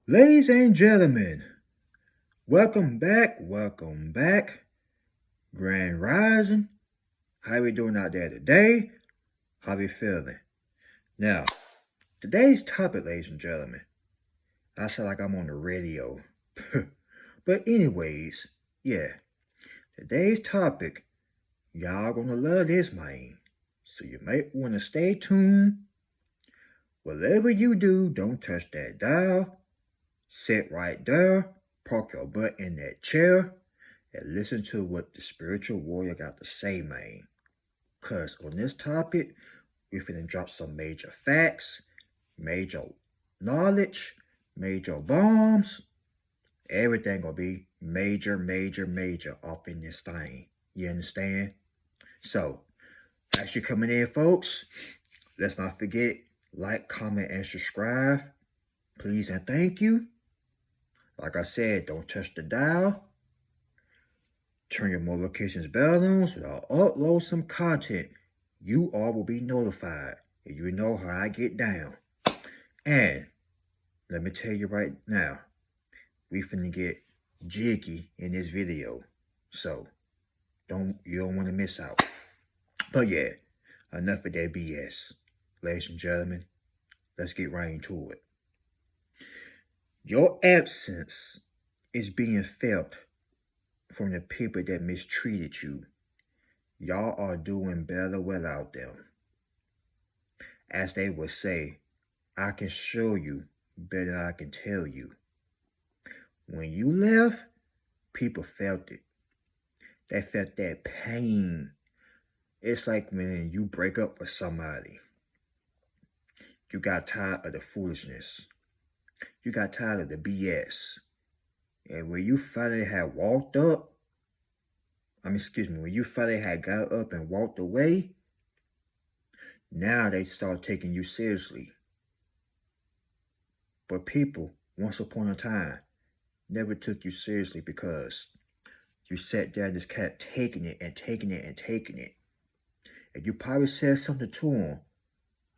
Ladies and gentlemen, welcome back. Grand Rising. How we doing out there today? How we feeling? Now, today's topic, ladies and gentlemen, I sound like I'm on the radio. But anyways, yeah, today's topic, y'all gonna love this, man. So you might want to stay tuned. Whatever you do, don't touch that dial. Sit right there, park your butt in that chair, and listen to what the spiritual warrior got to say, man. Cause on this topic, we finna drop some major facts, major knowledge, major bombs. Everything gonna be major up in this thing. You understand? So, as you coming in, folks, let's not forget, like, comment, and subscribe. Please and thank you. Like I said, don't touch the dial. Turn your notifications bell on so I'll upload some content. You all will be notified. And you know how I get down. And let me tell you right now, we finna get jiggy in this video. So you don't want to miss out. But yeah, enough of that BS. Ladies and gentlemen, let's get right into it. Your absence is being felt from the people that mistreated you. Y'all are doing better without them. As they would say, I can show you better than I can tell you. When you left, people felt it. They felt that pain. It's like when you break up with somebody. You got tired of the foolishness. You got tired of the BS. And when you finally had walked up, when you finally had got up and walked away, now they start taking you seriously. But people, once upon a time, never took you seriously because you sat there and just kept taking it. And you probably said something to them.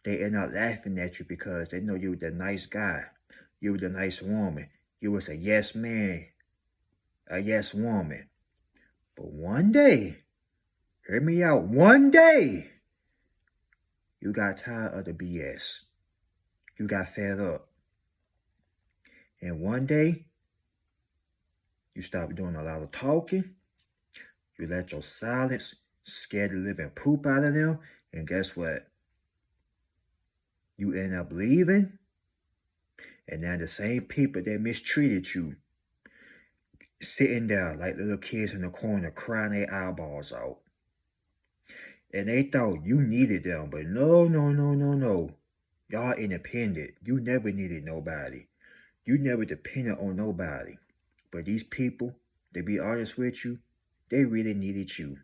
They end up laughing at you because they know you were the nice guy. You were the nice woman. You was a yes man, a yes woman. But one day, hear me out, one day, you got tired of the BS. You got fed up. And one day, you stopped doing a lot of talking. You let your silence scare the living poop out of them. And guess what? You end up leaving. And now the same people that mistreated you, sitting there like little kids in the corner crying their eyeballs out. And they thought you needed them. But no. Y'all independent. You never needed nobody. You never depended on nobody. But these people, to be honest with you, they really needed you.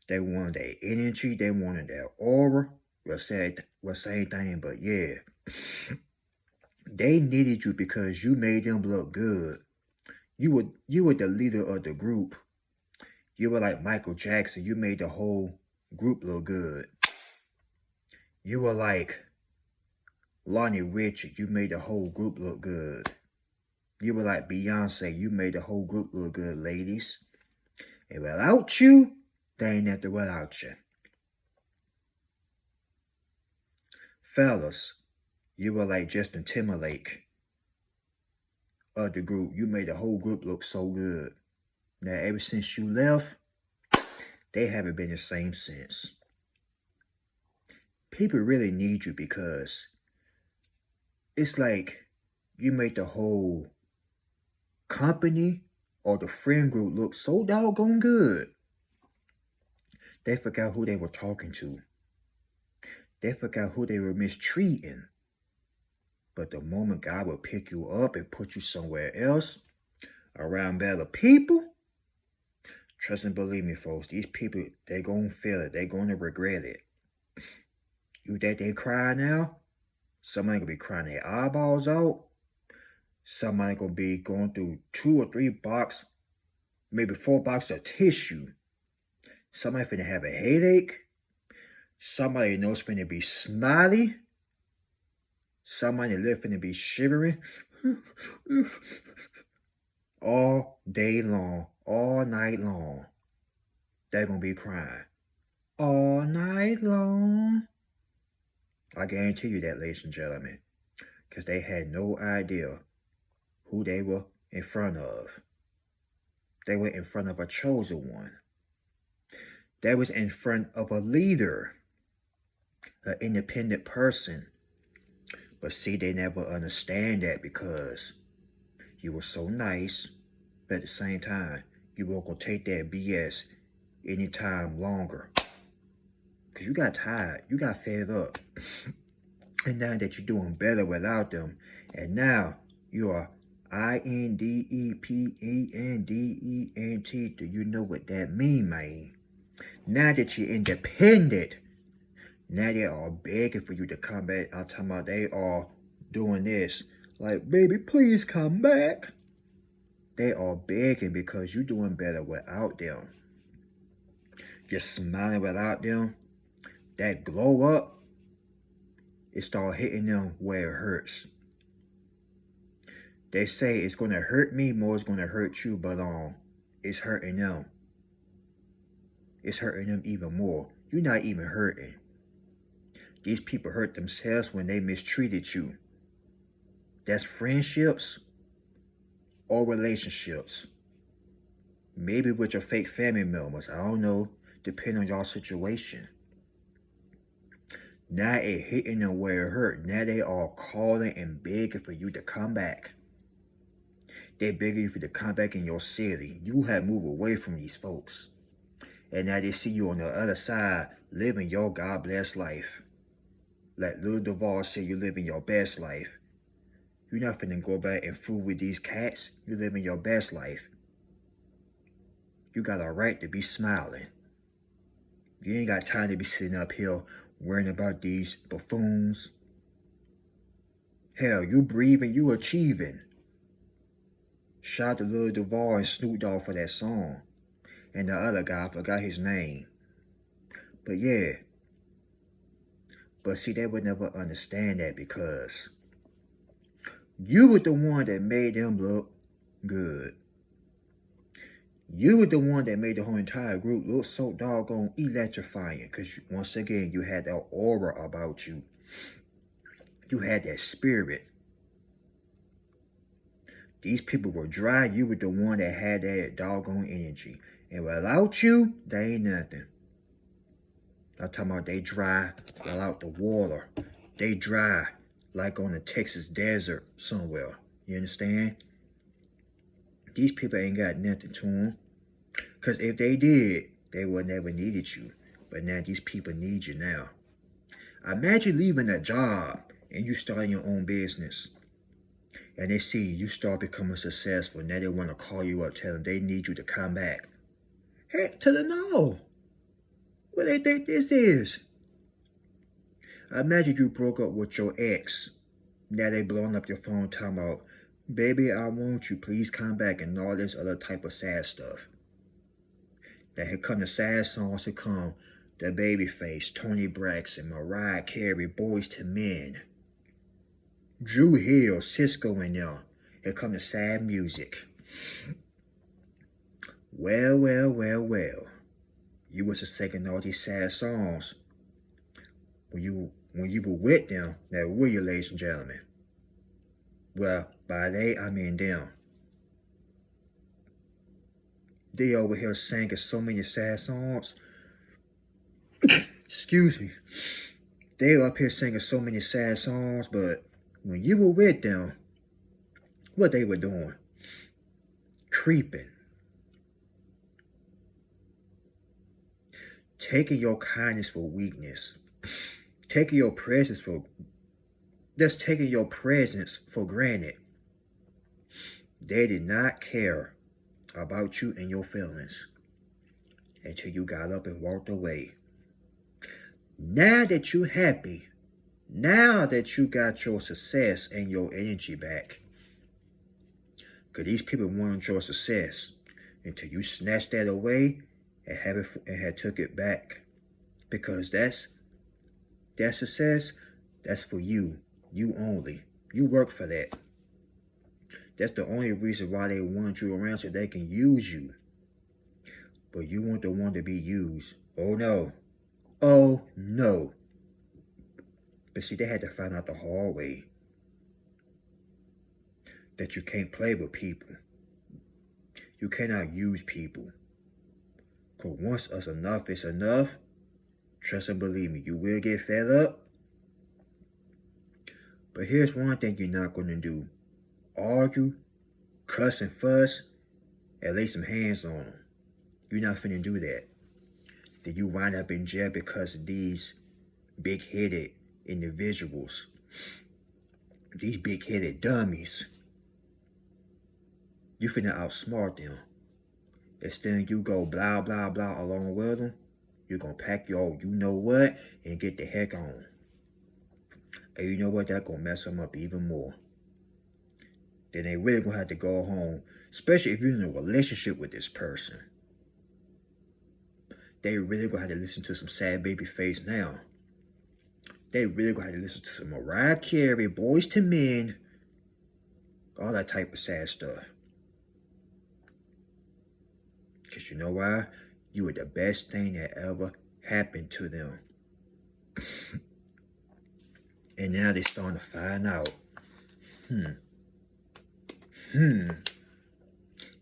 They wanted their energy. They wanted their aura. Same thing, but yeah. They needed you because you made them look good. You were the leader of the group. You were like Michael Jackson. You made the whole group look good. You were like Lonnie Richard. You made the whole group look good. You were like Beyonce. You made the whole group look good, ladies. And without you, they ain't nothing without you. Fellas, you were like Justin Timberlake of the group. You made the whole group look so good. Now, ever since you left, they haven't been the same since. People really need you because it's like you made the whole company or the friend group look so doggone good. They forgot who they were talking to. They forgot who they were mistreating. But the moment God will pick you up and put you somewhere else, around better people, trust and believe me, folks, these people, they're going to feel it. They're going to regret it. You think they cry now? Somebody going to be crying their eyeballs out. Somebody going to be going through 2 or 3 boxes, maybe 4 boxes of tissue. Somebody finna have a headache. Somebody knows finna be snotty. Somebody living to be shivering all day long, all night long. They're going to be crying all night long. I guarantee you that, ladies and gentlemen, because they had no idea who they were in front of. They were in front of a chosen one. They was in front of a leader, an independent person. But see, they never understand that because you were so nice, but at the same time, you weren't going to take that BS any time longer. Because you got tired. You got fed up. And now that you're doing better without them, and now you are independent. Do you know what that mean, man? Now that you're independent, now they are begging for you to come back. I'm talking about they are doing this. Like, baby, please come back. They are begging because you're doing better without them. You're smiling without them. That glow up, it start hitting them where it hurts. They say it's going to hurt me more, it's going to hurt you, but it's hurting them. It's hurting them even more. You're not even hurting. These people hurt themselves when they mistreated you. That's friendships or relationships. Maybe with your fake family members. I don't know. Depending on your situation. Now it hitting them where it hurt. Now they are calling and begging for you to come back. They begging you for you to come back in your city. You have moved away from these folks. And now they see you on the other side living your God-blessed life. Like Lil Duval said, you're living your best life. You're not finna go back and fool with these cats. You're living your best life. You got a right to be smiling. You ain't got time to be sitting up here worrying about these buffoons. Hell, you breathing, you achieving. Shout out to Lil Duval and Snoop Dogg for that song. And the other guy, I forgot his name. But yeah. But see, they would never understand that because you were the one that made them look good. You were the one that made the whole entire group look so doggone electrifying. Because once again, you had that aura about you. You had that spirit. These people were dry. You were the one that had that doggone energy. And without you, they ain't nothing. I'm talking about they dry without the water. They dry like on the Texas desert somewhere. You understand? These people ain't got nothing to them. Because if they did, they would never needed you. But now these people need you now. Imagine leaving a job and you starting your own business. And they see you start becoming successful. Now they want to call you up, tell them they need you to come back. Heck to the no. What do they think this is? Imagine you broke up with your ex. Now they blowing up your phone talking about, baby, I want you, please come back, and all this other type of sad stuff. Now here come the sad songs to come. The Babyface, Tony Braxton, Mariah Carey, Boys to Men, Drew Hill, Cisco and them. Here come the sad music. Well. You was singing all these sad songs when you were with them. Now were you, ladies and gentlemen? Well, by they, I mean them. They over here singing so many sad songs. Excuse me. They up here singing so many sad songs, but when you were with them, what they were doing? Creeping. Taking your kindness for weakness. Taking your presence for... Just taking your presence for granted. They did not care about you and your feelings until you got up and walked away. Now that you're happy, now that you got your success and your energy back, because these people wanted your success until you snatched that away and had took it back, because that success, that's for you. You only. You work for that. That's the only reason why they want you around, so they can use you. But you want the one to be used. Oh no. Oh no. But see, they had to find out the hard way that you can't play with people. You cannot use people. Because once us enough is enough, trust and believe me, you will get fed up. But here's one thing you're not going to do. Argue, cuss and fuss, and lay some hands on them. You're not finna do that. Then you wind up in jail because of these big-headed individuals. These big-headed dummies. You finna outsmart them. Instead you go blah, blah, blah along with them, you're gonna pack your you know what and get the heck on. And you know what? That's gonna mess them up even more. Then they really gonna have to go home, especially if you're in a relationship with this person. They really gonna have to listen to some sad baby face now. They really gonna have to listen to some Mariah Carey, Boys to Men, all that type of sad stuff. Because you know why? You were the best thing that ever happened to them. And now they're starting to find out.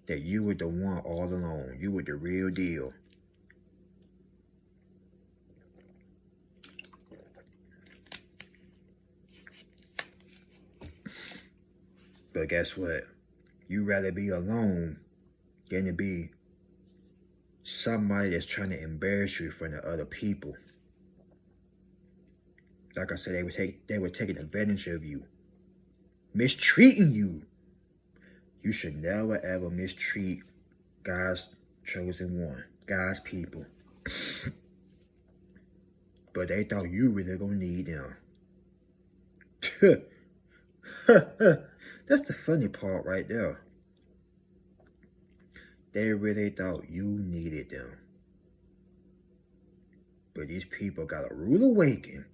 That you were the one all along. You were the real deal. But guess what? You'd rather be alone than to be somebody that's trying to embarrass you in front of other people. Like I said, they were taking advantage of you, mistreating you. You should never ever mistreat God's chosen one, God's people. But they thought you really gonna need them. That's the funny part right there. They really thought you needed them. But these people got a rude awakening.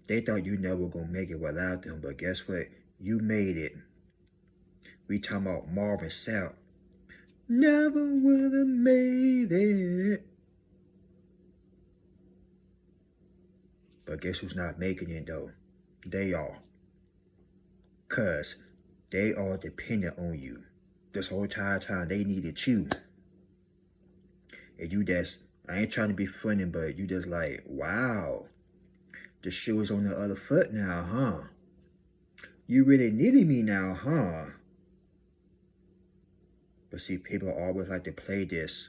They thought you never gonna make it without them, but guess what? You made it. We talking about Marvin Sapp. Never would have made it. But guess who's not making it though? They are. Cause they are dependent on you. This whole entire time they needed you. And you just, I ain't trying to be funny, but you just like, wow. The shoe is on the other foot now, huh? You really needed me now, huh? But see, people always like to play this.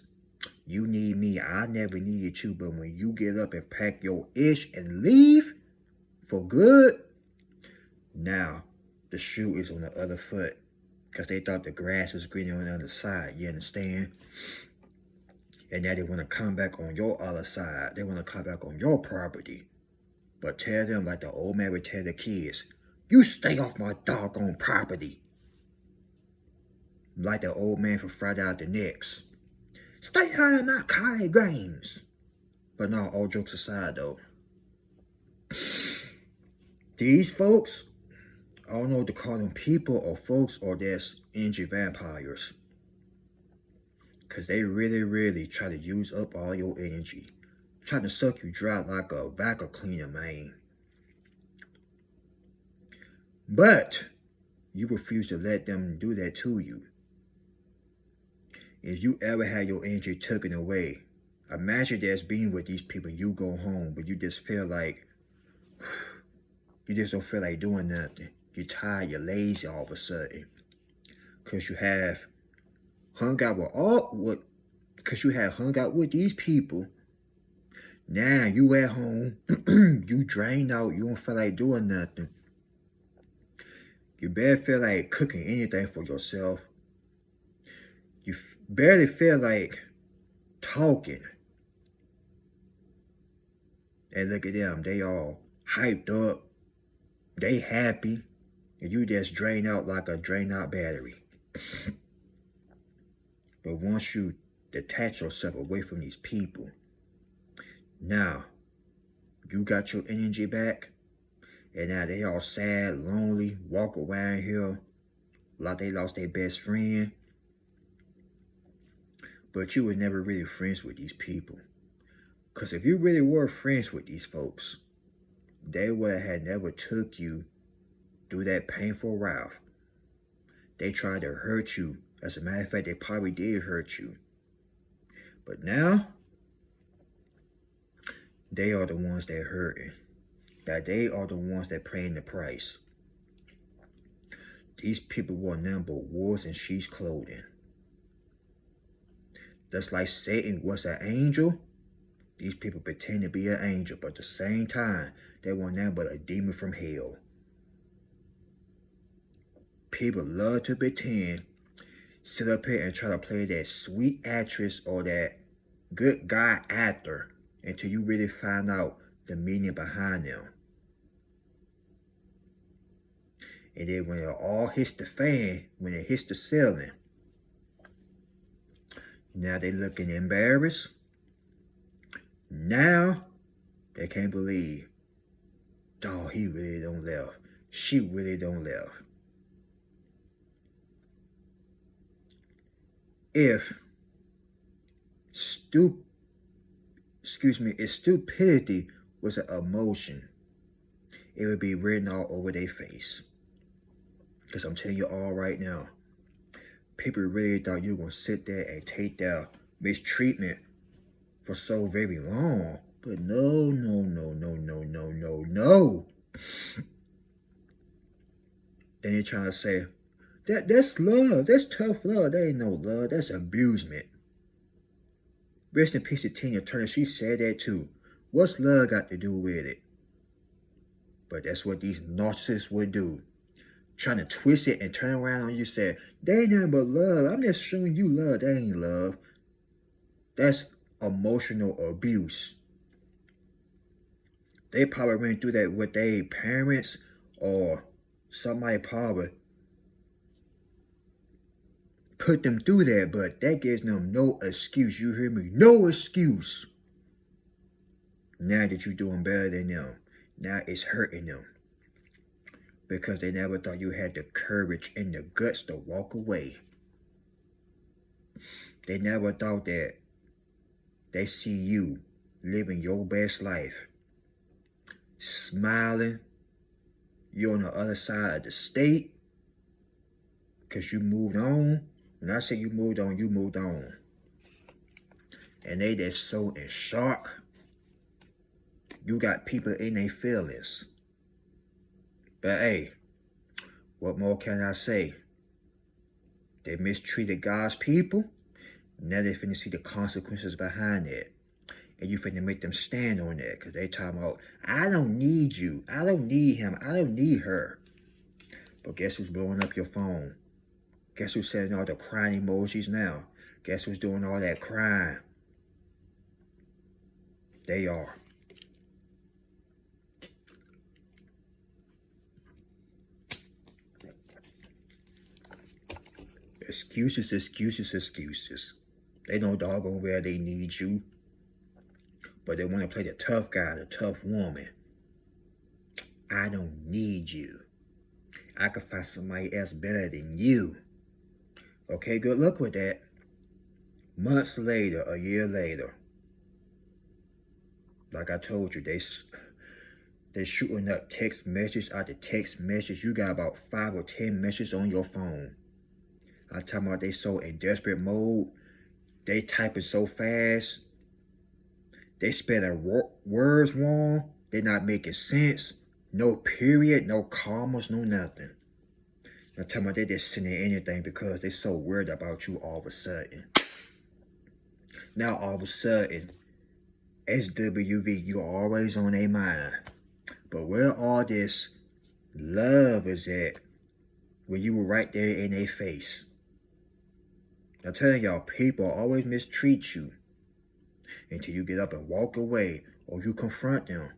You need me, I never needed you. But when you get up and pack your ish and leave for good, now the shoe is on the other foot. Because they thought the grass was greener on the other side, you understand? And now they want to come back on your other side. They want to come back on your property. But tell them like the old man would tell the kids, you stay off my doggone property. Like the old man from Friday Out the Next. Stay out of my collard greens. But no, all jokes aside though. These folks, I don't know what to call them, people or folks or just energy vampires. Because they really, really try to use up all your energy. Trying to suck you dry like a vacuum cleaner, man. But you refuse to let them do that to you. If you ever had your energy taken away, imagine that's being with these people. You go home, but you just feel like, you just don't feel like doing nothing. You're tired, you're lazy all of a sudden. Because you have hung out with these people. Now you at home, you drained out, you don't feel like doing nothing. You barely feel like cooking anything for yourself. You barely feel like talking. And look at them, they all hyped up, they happy, and you just drain out like a drained out battery. But once you detach yourself away from these people, now You got your energy back. And now they all sad, lonely, walk around here like they lost their best friend. But you were never really friends with these people. Because if you really were friends with these folks, they would have never took you through that painful route. They tried to hurt you. As a matter of fact, they probably did hurt you. But now, they are the ones that hurting. That they are the ones that paying the price. These people were nothing but wolves in sheep's clothing. Just like Satan was an angel, these people pretend to be an angel, but at the same time, they were nothing but a demon from hell. People love to pretend, sit up here and try to play that sweet actress or that good guy actor until you really find out the meaning behind them. And then when it all hits the fan, when it hits the ceiling, now they looking embarrassed. Now they can't believe, dog, he really don't left. She really don't left. If stupidity was an emotion, it would be written all over their face. Because I'm telling you all right now, people really thought you were going to sit there and take their mistreatment for so very long. But no. Then they're trying to say, that's love, that's tough love. That ain't no love, that's abusement. Rest in peace to Tina Turner, she said that too. What's love got to do with it? But that's what these narcissists would do. Trying to twist it and turn around on you, say, that ain't nothing but love. I'm just showing you love. That ain't love. That's emotional abuse. They probably went through that with their parents or somebody probably put them through that, but that gives them no excuse. You hear me? No excuse. Now that you're doing better than them, now it's hurting them. Because they never thought you had the courage and the guts to walk away. They never thought that they see you living your best life. Smiling. You're on the other side of the state. Because you moved on. When I say you moved on, you moved on. And they just so in shock. You got people in their feelings. But hey, what more can I say? They mistreated God's people. Now they finna see the consequences behind that. And you finna make them stand on that. Because they talking about, I don't need you. I don't need him. I don't need her. But guess who's blowing up your phone? Guess who's sending all the crying emojis now? Guess who's doing all that crying? They are. Excuses. They know doggone well they need you. But they want to play the tough guy, the tough woman. I don't need you. I can find somebody else better than you. Okay, good luck with that. Months later, a year later, like I told you, they shooting up text message after text message. You got about 5 or 10 messages on your phone. I'm talking about they so in desperate mode. They typing so fast. They spelling words wrong. They're not making sense. No period, no commas, no nothing. I'm talking about they just sending anything because they so worried about you all of a sudden. Now all of a sudden, SWV, you're always on their mind. But where all this love is at, when you were right there in their face. I'm telling y'all, people always mistreat you until you get up and walk away or you confront them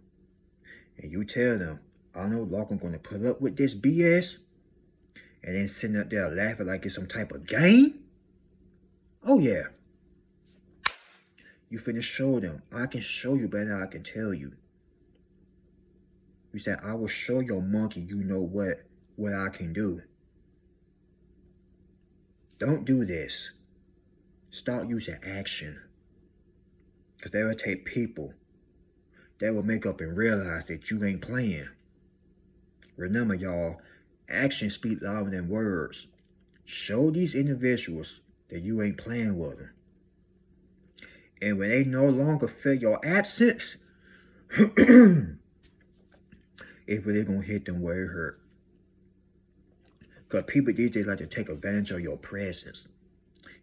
and you tell them, I no longer going to put up with this BS, and then sitting up there laughing like it's some type of game. Oh yeah. You finna show them. I can show you better than I can tell you. You said, I will show your monkey you know what I can do. Don't do this. Start using action. Because they will take people that will make up and realize that you ain't playing. Remember, y'all, actions speak louder than words. Show these individuals that you ain't playing with them. And when they no longer feel your absence, it's really going to hit them where it hurt. Because people these days like to take advantage of your presence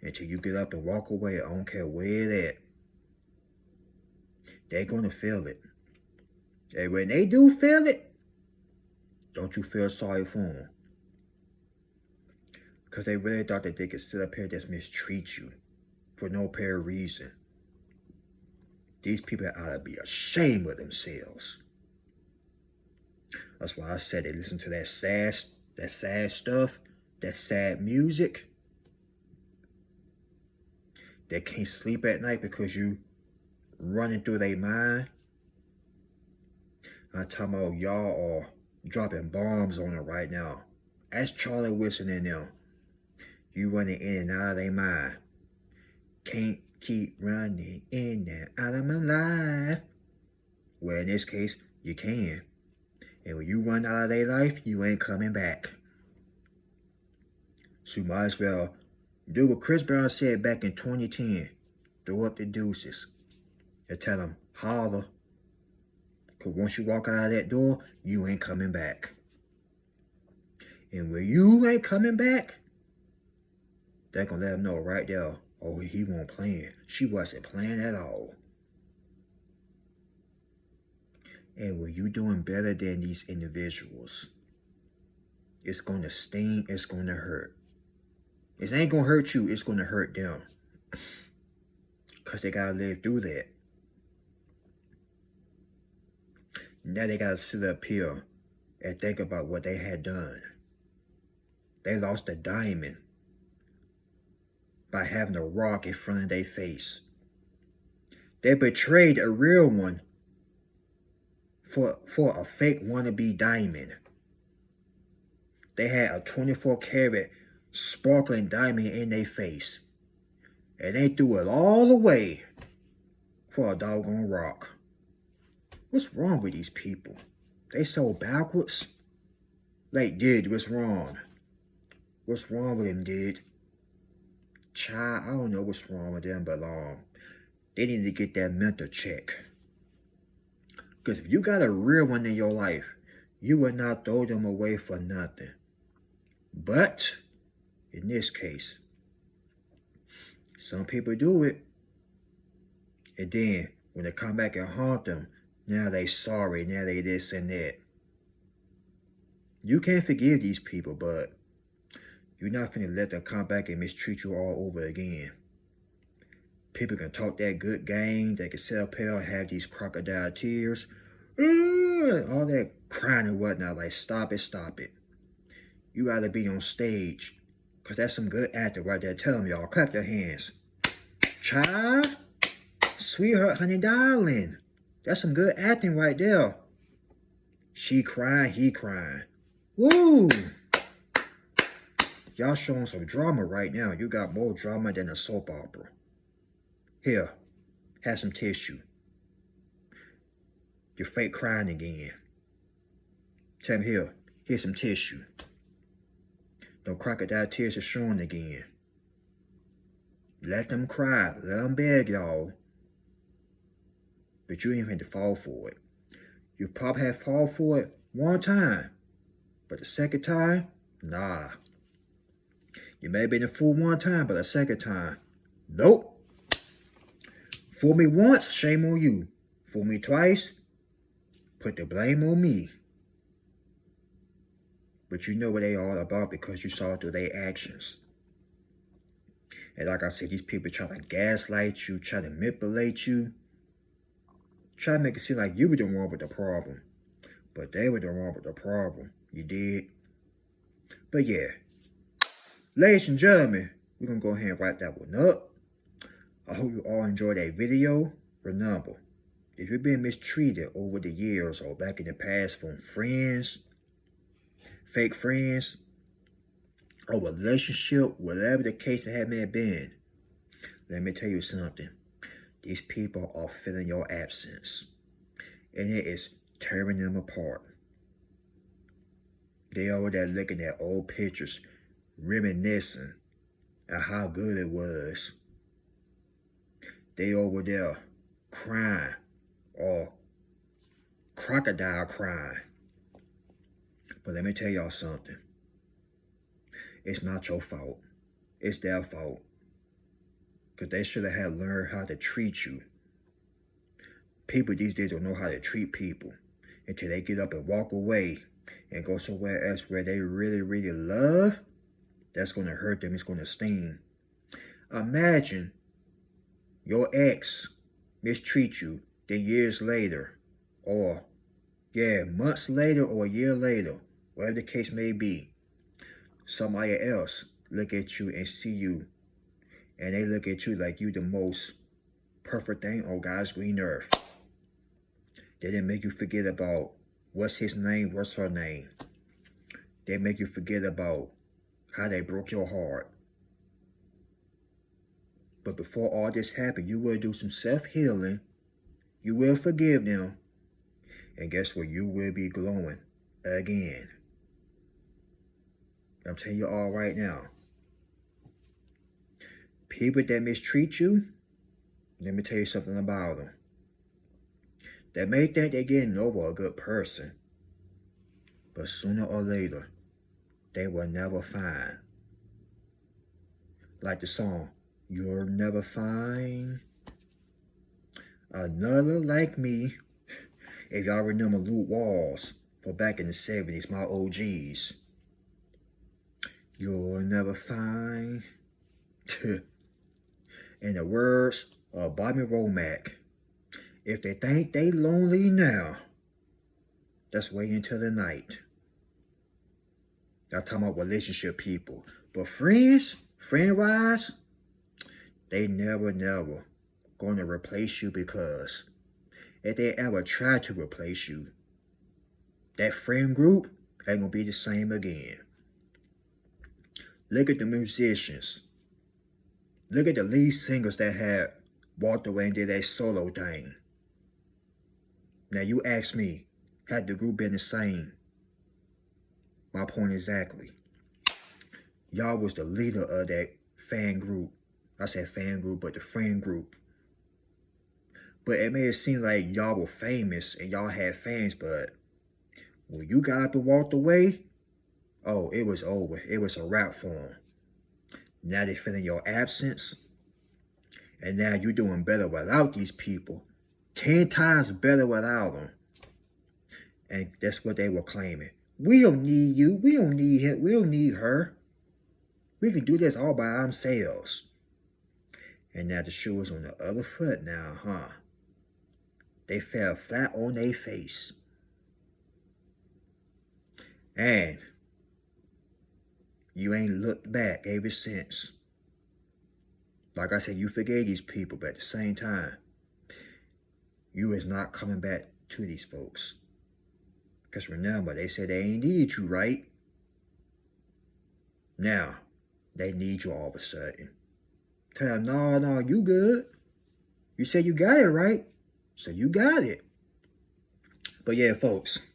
until you get up and walk away. I don't care where it at. They're going to feel it. And when they do feel it, don't you feel sorry for them. Because they really thought that they could sit up here and just mistreat you for no apparent reason. These people ought to be ashamed of themselves. That's why I said they listen to that sad stuff, that sad music. They can't sleep at night because you running through their mind. I'm talking about y'all are dropping bombs on it right now. Ask Charlie Wilson and them. You running in and out of their mind. Can't keep running in and out of my life. Well, in this case, you can. And when you run out of their life, you ain't coming back. So you might as well do what Chris Brown said back in 2010. Throw up the deuces. And tell them, holler. Because once you walk out of that door, you ain't coming back. And when you ain't coming back, they're going to let them know right there, oh, he wasn't playing. She wasn't playing at all. And when you doing better than these individuals, it's going to sting, it's going to hurt. It ain't going to hurt you, it's going to hurt them. Because they got to live through that. Now they got to sit up here and think about what they had done. They lost a diamond by having a rock in front of their face. They betrayed a real one for a fake wannabe diamond. They had a 24-karat sparkling diamond in their face. And they threw it all away for a doggone rock. What's wrong with these people? They so backwards. Like, Did, what's wrong? What's wrong with him, Did? Child, I don't know what's wrong with them, but they need to get that mental check. Because if you got a real one in your life, you will not throw them away for nothing. But, in this case, some people do it. And then, when they come back and haunt them, now they sorry, now they this and that. You can't forgive these people, but you're not finna let them come back and mistreat you all over again. People can talk that good game. They can sit up here and have these crocodile tears. All that crying and whatnot. Like, stop it. You gotta be on stage. Because that's some good acting right there. Tell them, y'all. Clap your hands. Child. Sweetheart, honey, darling. That's some good acting right there. She crying, he crying. Woo! Y'all showing some drama right now. You got more drama than a soap opera. Here, have some tissue. You're fake crying again. Tell me here's some tissue. Them crocodile tears are showing again. Let them cry. Let them beg, y'all. But you ain't had to fall for it. You probably had to fall for it one time. But the second time, nah. You may have been a fool one time, but the second time, nope. Fool me once, shame on you. Fool me twice, put the blame on me. But you know what they all about because you saw through their actions. And like I said, these people try to gaslight you, try to manipulate you, try to make it seem like you were the one with the problem. But they were the one with the problem. You did. But yeah. Ladies and gentlemen, we're going to go ahead and wrap that one up. I hope you all enjoyed that video. Remember, If you've been mistreated over the years or back in the past from friends, fake friends, or relationship, whatever the case may have been, let me tell you something. These people are feeling your absence, and it is tearing them apart. They over there looking at old pictures, reminiscing at how good it was. They over there crying or crocodile crying. But let me tell y'all something. It's not your fault. It's their fault. Because they should have had learned how to treat you. People these days don't know how to treat people until they get up and walk away and go somewhere else where they really, really love. That's going to hurt them. It's going to sting. Imagine your ex mistreat you, then years later, or months later or a year later, whatever the case may be, somebody else look at you and see you, and they look at you like you the most perfect thing on God's green earth. They didn't make you forget about what's his name, what's her name. They make you forget about how they broke your heart. But before all this happened, you will do some self-healing. You will forgive them. And guess what? You will be glowing again. I'm telling you all right now. People that mistreat you, let me tell you something about them. They may think they're getting over a good person, but sooner or later, they will never find. Like the song, you'll never find another like me. If y'all remember Lou Walls from back in the 70s, my OGs. You'll never find. In the words of Bobby Womack, if they think they lonely now, let's wait until the night. I'm talking about relationship people. But friends, friend-wise, they never going to replace you, because if they ever try to replace you, that friend group ain't going to be the same again. Look at the musicians. Look at the lead singers that had walked away and did that solo thing. Now you ask me, had the group been the same? My point exactly. Y'all was the leader of that fan group. I said fan group, but the friend group. But it may have seemed like y'all were famous and y'all had fans, but when you got up and walked away, oh, it was over. It was a wrap for them. Now they're feeling your absence. And now you're doing better without these people. 10 times better without them. And that's what they were claiming. We don't need you. We don't need him. We don't need her. We can do this all by ourselves. And now the shoe is on the other foot now, huh? They fell flat on their face. And you ain't looked back ever since. Like I said, you forgave these people, but at the same time, you is not coming back to these folks. Because remember, they said they ain't needed you, right? Now, they need you all of a sudden. Tell them, no, you good. You said you got it, right? So you got it. But yeah, folks,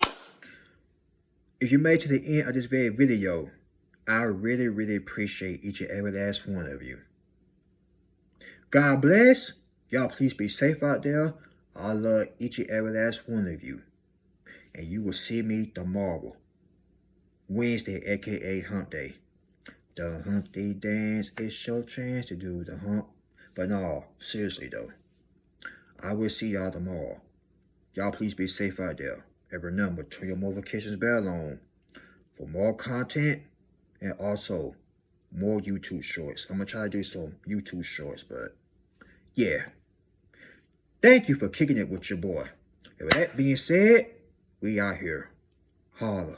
if you made it to the end of this very video, I really, really appreciate each and every last one of you. God bless. Y'all please be safe out there. I love each and every last one of you. And you will see me tomorrow, Wednesday, aka Hump Day. The Humpty Dance is your chance to do the hump. But no, seriously though, I will see y'all tomorrow. Y'all please be safe out there. And remember, turn your notifications bell on for more content and also more YouTube shorts. I'm going to try to do some YouTube shorts, but yeah. Thank you for kicking it with your boy. And with that being said, we out here. Holla.